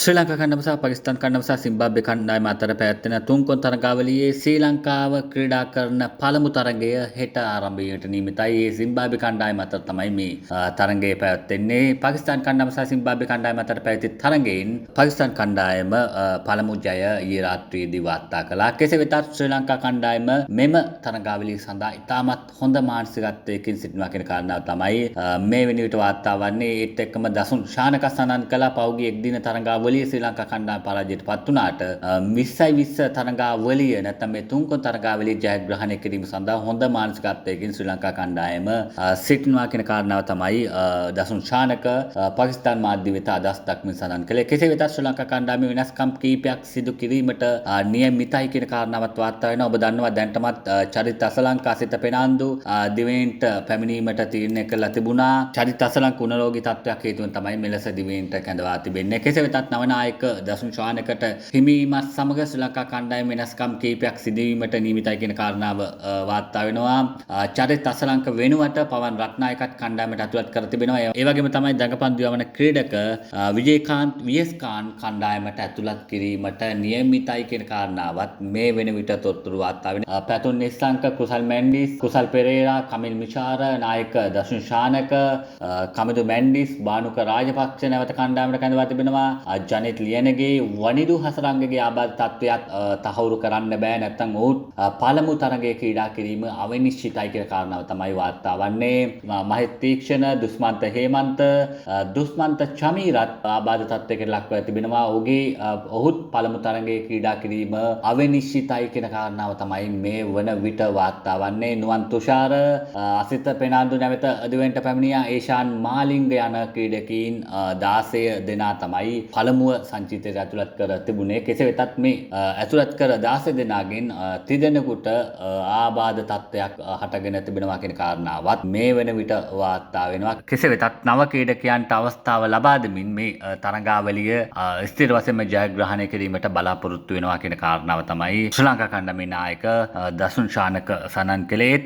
ශ්‍රී ලංකා කණ්ඩායම සහ පාකිස්තාන් කණ්ඩායම සහ සිම්බාබ්වේ කණ්ඩායම අතර පැවැත්වෙන තුන්කොන් තරගාවලියේ ශ්‍රී ලංකාව ක්‍රීඩා කරන පළමු තරගය හෙට ආරම්භ වීමට නියමිතයි. ඒ සිම්බාබ්වේ කණ්ඩායම අතර තමයි මේ තරගය පැවැත්වෙන්නේ. පාකිස්තාන් කණ්ඩායම සහ සිම්බාබ්වේ කණ්ඩායම අතර පැවති තරගයෙන් පාකිස්තාන් කණ්ඩායම පළමු ජය ඊයේ රාත්‍රියේදී වාර්තා කළා. කෙසේ වෙතත් ශ්‍රී ලංකා කණ්ඩායම මෙම තරගාවලිය සඳහා ඉතාමත් හොඳ මානසිකත්වයකින් සිටිනවා කියන කාරණාව තමයි මේ වෙන විට වාර්තා වන්නේ. ඒත් එක්කම දසුන් ශානක සඳහන් කළා පෞගිය එක් දින තරගාවලිය ශ්‍රී ලංකා කණ්ඩායම පරාජයට පත් වුණාට 20යි 20 තරගාවලිය නැත්නම් මේ තුන්කොන් තරගාවලිය ජයග්‍රහණය කිරීම සඳහා හොඳ මානසිකත්වයකින් ශ්‍රී ලංකා කණ්ඩායම සිටිනවා කියන කාරණාව තමයි දසුන් ශානක පාකිස්තාන් මාධ්‍ය වෙත අදහස් දක්වමින් සඳහන් කළේ. කෙසේ වෙතත් ශ්‍රී ලංකා කණ්ඩායමේ වෙනස්කම් කීපයක් සිදු කිරීමට නියමිතයි කියන කාරණාවත් වාර්තා වෙනවා. ඔබ දන්නවා දැන්ටමත් චරිත අසලංකා සිත පෙනාන්දු දිවයිනට පැමිණීමට තීරණය කළා තිබුණා. චරිත අසලංක උණරෝගී තත්ත්වයක් හේතුවෙන් තමයි මෙලෙස දිවයිනට කැඳවා තිබෙන්නේ. කෙසේ වෙතත් නවනායක දසුන් ශානකට හිමිවීමත් සමග ශ්‍රී ලංකා කණ්ඩායම වෙනස්කම් කීපයක් සිදුවීමට නියමිතයි කියන කාරණාව වාර්තා වෙනවා. චරිත අසලංක වෙනුවට පවන් රත්නායකත් කණ්ඩායමට ඇතුළත් කර තිබෙනවා. ඒ වගේම තමයි දඟපන්දු යවන ක්‍රීඩක විජේකාන්ත් වියස්කාන් කණ්ඩායමට ඇතුළත් කිරීමට නියමිතයි කියන කාරණාවත් මේ වෙන විට තොරතුරු වාර්තා වෙනවා. පැතුම් නිස්සංක, කුසල් මැන්ඩිස්, කුසල් පෙරේරා, කමිල් මිචාර, නායක දසුන් ශානක, කමිදු මැන්ඩිස්, බානුක රාජපක්ෂ නැවත කණ්ඩායමට කැඳවා තිබෙනවා. ජනිත් ලියනගේ වනිදු හසරංගගේ ආබාධ තත්ත්වයක් තහවුරු කරන්න බෑ. නැත්නම් ඔහුත් පළමු තරගයේ ක්‍රීඩා කිරීම අවිනිශ්චිතයි කියන කාරණාව තමයි වාර්තා වන්නේ. මහිත් තීක්ෂණ, දුස්මන්ත හේමන්ත, දුස්මන්ත චමීරත් ආබාධ තත්ත්වයකට ලක්ව තිබෙනවා. ඔහුත් පළමු තරගයේ ක්‍රීඩා කිරීම අවිනිශ්චිතයි කියන කාරණාව තමයි මේ වන විට වාර්තා වන්නේ. නුවන් තුෂාර, අසිත පෙනාන්දු නැවත දිවයිනට පැමිණියා. ඒෂාන් මාලිංග යන ක්‍රීඩකීන් 16 දෙනා තමයි පළමුව සංචිතයට ඇතුළත් කර තිබුණේ. කෙසේ වෙතත් මේ ඇතුළත් කර 16 දෙනාගෙන් තිදෙනෙකුට ආබාධ තත්ත්වයක් හටගෙන තිබෙනවා කියන කාරණාවත් මේ වෙන විට වාර්තා වෙනවා. කෙසේ වෙතත් නව ක්‍රීඩකයන්ට අවස්ථාව ලබා දෙමින් මේ තරගාවලිය ස්ථිර වශයෙන්ම ජයග්‍රහණය කිරීමට බලාපොරොත්තු වෙනවා කියන කාරණාව තමයි ශ්‍රී ලංකා කණ්ඩායමේ නායක දසුන් ශානක සඳහන් කළේ.